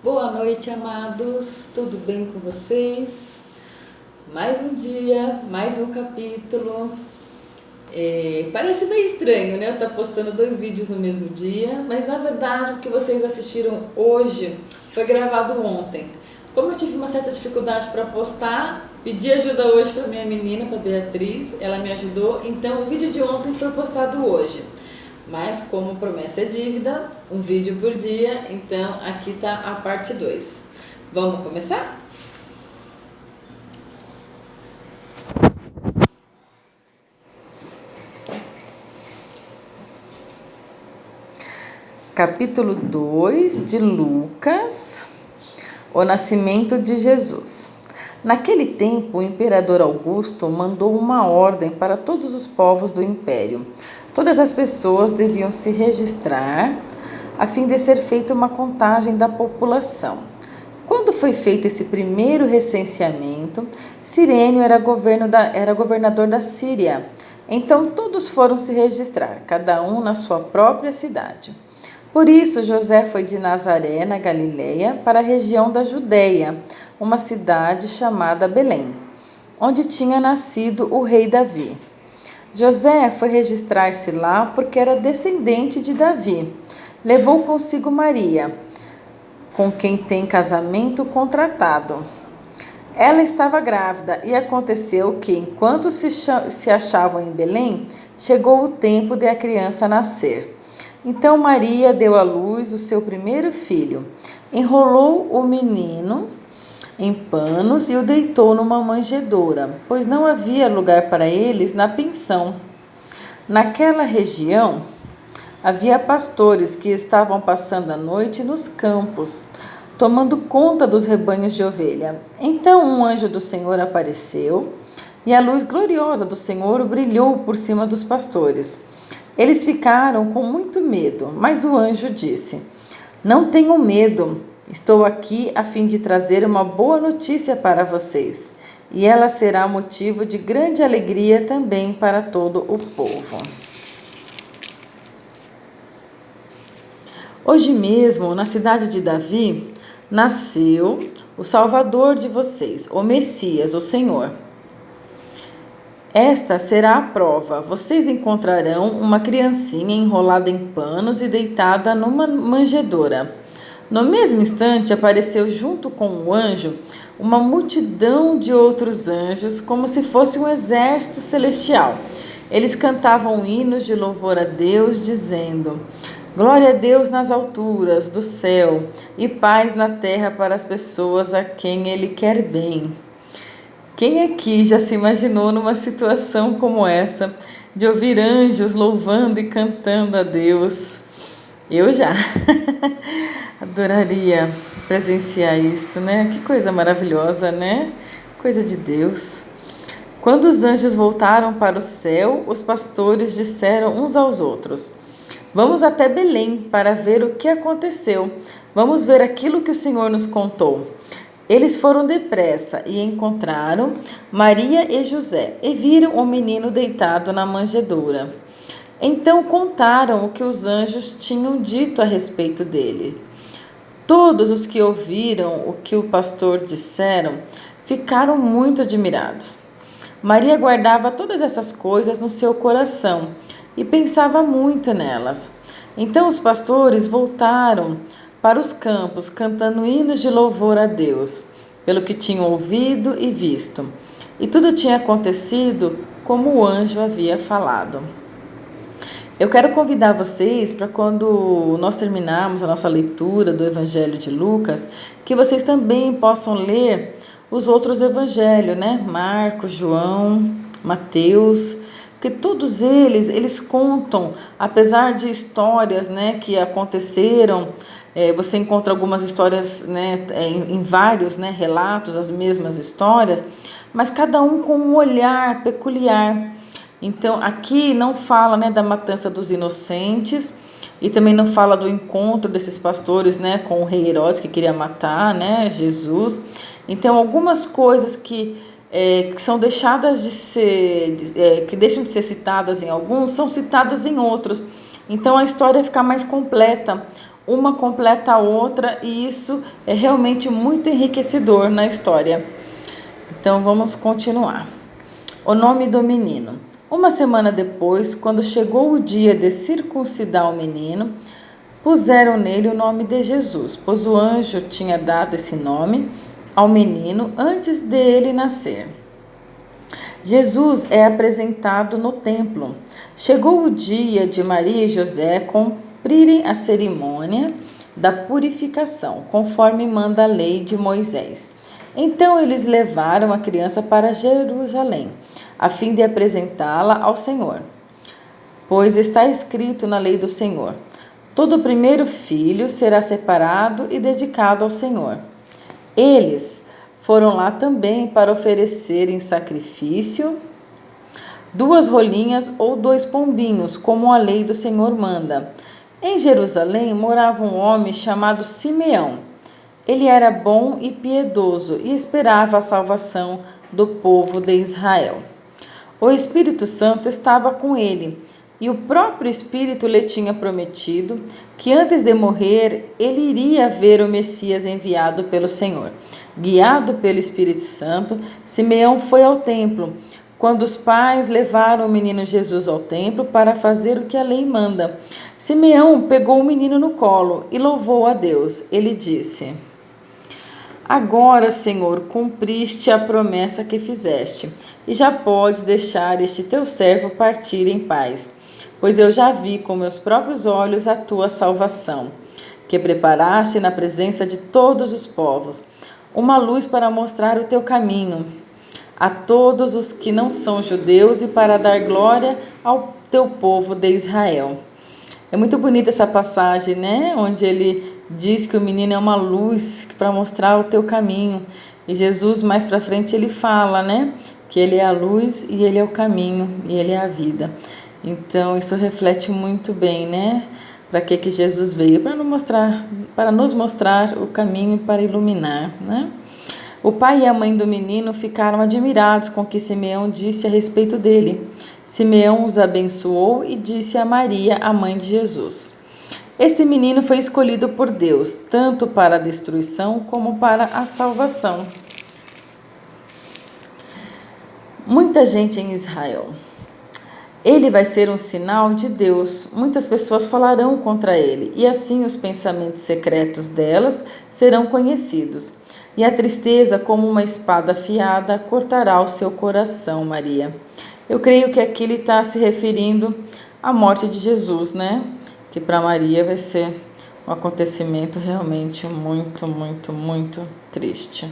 Boa noite, amados. Tudo bem com vocês? Mais um dia, mais um capítulo. Parece bem estranho, né? Eu estar postando 2 vídeos no mesmo dia, mas na verdade o que vocês assistiram hoje foi gravado ontem. Como eu tive uma certa dificuldade para postar, pedi ajuda hoje para minha menina, para Beatriz, ela me ajudou, então o vídeo de ontem foi postado hoje. Mas como promessa é dívida, um vídeo por dia, então aqui está a parte 2. Vamos começar? Capítulo 2 de Lucas, o nascimento de Jesus. Naquele tempo, o imperador Augusto mandou uma ordem para todos os povos do império. Todas as pessoas deviam se registrar a fim de ser feita uma contagem da população. Quando foi feito esse primeiro recenseamento, Cirênio era governador da Síria. Então todos foram se registrar, cada um na sua própria cidade. Por isso, José foi de Nazaré, na Galileia, para a região da Judéia, uma cidade chamada Belém, onde tinha nascido o rei Davi. José foi registrar-se lá porque era descendente de Davi. Levou consigo Maria, com quem tem casamento contratado. Ela estava grávida e aconteceu que, enquanto se achavam em Belém, chegou o tempo de a criança nascer. Então Maria deu à luz o seu primeiro filho, enrolou o menino em panos e o deitou numa manjedoura, pois não havia lugar para eles na pensão. Naquela região havia pastores que estavam passando a noite nos campos, tomando conta dos rebanhos de ovelha. Então um anjo do Senhor apareceu e a luz gloriosa do Senhor brilhou por cima dos pastores. Eles ficaram com muito medo, mas o anjo disse: Não tenham medo, estou aqui a fim de trazer uma boa notícia para vocês, e ela será motivo de grande alegria também para todo o povo. Hoje mesmo, na cidade de Davi, nasceu o Salvador de vocês, o Messias, o Senhor. Esta será a prova. Vocês encontrarão uma criancinha enrolada em panos e deitada numa manjedoura. No mesmo instante, apareceu junto com o anjo uma multidão de outros anjos, como se fosse um exército celestial. Eles cantavam hinos de louvor a Deus, dizendo: Glória a Deus nas alturas do céu e paz na terra para as pessoas a quem Ele quer bem. Quem aqui já se imaginou numa situação como essa, de ouvir anjos louvando e cantando a Deus? Eu já. Adoraria presenciar isso, né? Que coisa maravilhosa, né? Coisa de Deus. Quando os anjos voltaram para o céu, os pastores disseram uns aos outros: Vamos até Belém para ver o que aconteceu. Vamos ver aquilo que o Senhor nos contou. Eles foram depressa e encontraram Maria e José e viram o menino deitado na manjedoura. Então contaram o que os anjos tinham dito a respeito dele. Todos os que ouviram o que o pastor disseram ficaram muito admirados. Maria guardava todas essas coisas no seu coração e pensava muito nelas. Então os pastores voltaram para os campos, cantando hinos de louvor a Deus, pelo que tinham ouvido e visto. E tudo tinha acontecido como o anjo havia falado. Eu quero convidar vocês para, quando nós terminarmos a nossa leitura do Evangelho de Lucas, que vocês também possam ler os outros evangelhos, né? Marcos, João, Mateus, porque todos eles contam, apesar de histórias, né, que aconteceram. Você encontra algumas histórias, né, em vários, né, relatos, as mesmas histórias, mas cada um com um olhar peculiar. Então, aqui não fala, né, da matança dos inocentes e também não fala do encontro desses pastores, né, com o rei Herodes que queria matar, né, Jesus. Então, algumas coisas que são deixadas de ser, que deixam de ser citadas em alguns, são citadas em outros. Então, a história fica mais completa. uma completa a outra e isso é realmente muito enriquecedor na história. Então vamos continuar. O nome do menino. Uma semana depois, quando chegou o dia de circuncidar o menino, puseram nele o nome de Jesus, pois o anjo tinha dado esse nome ao menino antes dele nascer. Jesus é apresentado no templo. Chegou o dia de Maria e José cumprirem a cerimônia da purificação, conforme manda a lei de Moisés. Então eles levaram a criança para Jerusalém, a fim de apresentá-la ao Senhor. Pois está escrito na lei do Senhor: todo primeiro filho será separado e dedicado ao Senhor. Eles foram lá também para oferecer em sacrifício 2 rolinhas ou 2 pombinhos, como a lei do Senhor manda. Em Jerusalém morava um homem chamado Simeão. Ele era bom e piedoso e esperava a salvação do povo de Israel. O Espírito Santo estava com ele, e o próprio Espírito lhe tinha prometido que antes de morrer ele iria ver o Messias enviado pelo Senhor. Guiado pelo Espírito Santo, Simeão foi ao templo, quando os pais levaram o menino Jesus ao templo para fazer o que a lei manda. Simeão pegou o menino no colo e louvou a Deus. Ele disse: agora, Senhor, cumpriste a promessa que fizeste, e já podes deixar este teu servo partir em paz, pois eu já vi com meus próprios olhos a tua salvação, que preparaste na presença de todos os povos, uma luz para mostrar o teu caminho a todos os que não são judeus e para dar glória ao teu povo de Israel. É muito bonita essa passagem, né? Onde ele diz que o menino é uma luz para mostrar o teu caminho. E Jesus, mais para frente, ele fala, né? Que ele é a luz e ele é o caminho e ele é a vida. Então, isso reflete muito bem, né? Para que Jesus veio? Para nos mostrar o caminho para iluminar, né? O pai e a mãe do menino ficaram admirados com o que Simeão disse a respeito dele. Simeão os abençoou e disse a Maria, a mãe de Jesus: este menino foi escolhido por Deus, tanto para a destruição como para a salvação. Muita gente em Israel. Ele vai ser um sinal de Deus. Muitas pessoas falarão contra ele, e assim os pensamentos secretos delas serão conhecidos. E a tristeza, como uma espada afiada, cortará o seu coração, Maria. Eu creio que aqui ele está se referindo à morte de Jesus, né? Que para Maria vai ser um acontecimento realmente muito, muito, muito triste.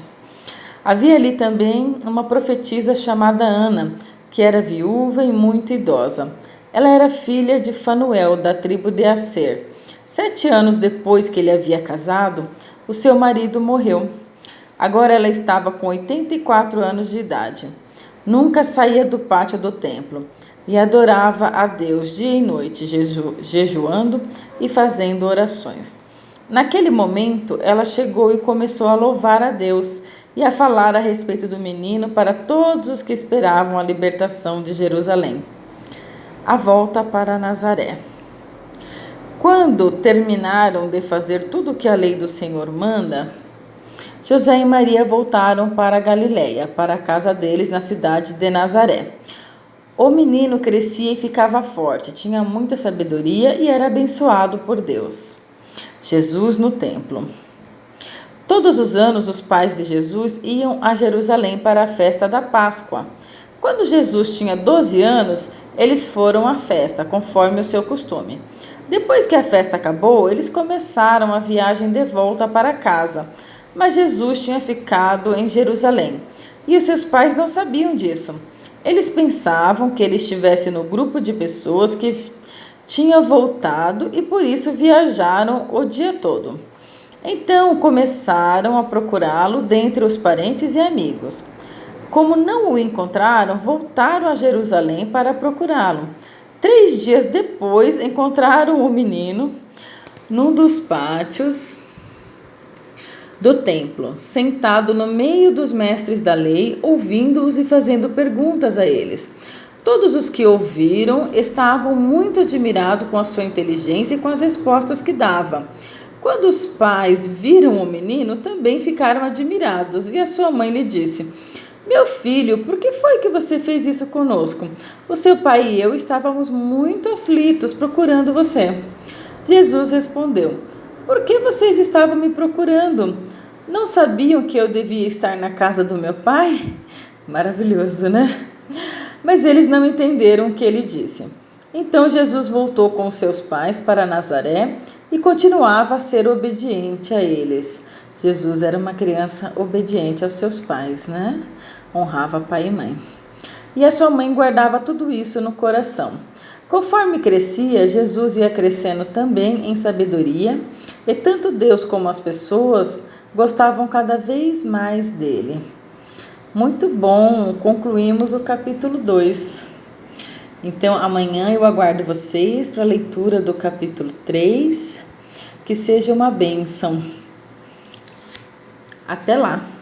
Havia ali também uma profetisa chamada Ana, que era viúva e muito idosa. Ela era filha de Fanuel, da tribo de Asser. 7 anos depois que ele havia casado, o seu marido morreu. Agora ela estava com 84 anos de idade. Nunca saía do pátio do templo e adorava a Deus dia e noite, jejuando e fazendo orações. Naquele momento, ela chegou e começou a louvar a Deus e a falar a respeito do menino para todos os que esperavam a libertação de Jerusalém. A volta para Nazaré. Quando terminaram de fazer tudo o que a lei do Senhor manda, José e Maria voltaram para a Galiléia, para a casa deles na cidade de Nazaré. O menino crescia e ficava forte, tinha muita sabedoria e era abençoado por Deus. Jesus no templo. Todos os anos os pais de Jesus iam a Jerusalém para a festa da Páscoa. Quando Jesus tinha 12 anos, eles foram à festa, conforme o seu costume. Depois que a festa acabou, eles começaram a viagem de volta para casa. Mas Jesus tinha ficado em Jerusalém e os seus pais não sabiam disso. Eles pensavam que ele estivesse no grupo de pessoas que tinha voltado e por isso viajaram o dia todo. Então começaram a procurá-lo dentre os parentes e amigos. Como não o encontraram, voltaram a Jerusalém para procurá-lo. 3 dias depois, encontraram o menino num dos pátios do templo, sentado no meio dos mestres da lei, ouvindo-os e fazendo perguntas a eles. Todos os que ouviram estavam muito admirados com a sua inteligência e com as respostas que dava. Quando os pais viram o menino, também ficaram admirados, e a sua mãe lhe disse: Meu filho, por que foi que você fez isso conosco? O seu pai e eu estávamos muito aflitos procurando você. Jesus respondeu: Por que vocês estavam me procurando? Não sabiam que eu devia estar na casa do meu pai? Maravilhoso, né? Mas eles não entenderam o que ele disse. Então Jesus voltou com seus pais para Nazaré e continuava a ser obediente a eles. Jesus era uma criança obediente aos seus pais, né? Honrava pai e mãe. E a sua mãe guardava tudo isso no coração. Conforme crescia, Jesus ia crescendo também em sabedoria, e tanto Deus como as pessoas gostavam cada vez mais dele. Muito bom, concluímos o capítulo 2. Então, amanhã eu aguardo vocês para a leitura do capítulo 3. Que seja uma bênção. Até lá!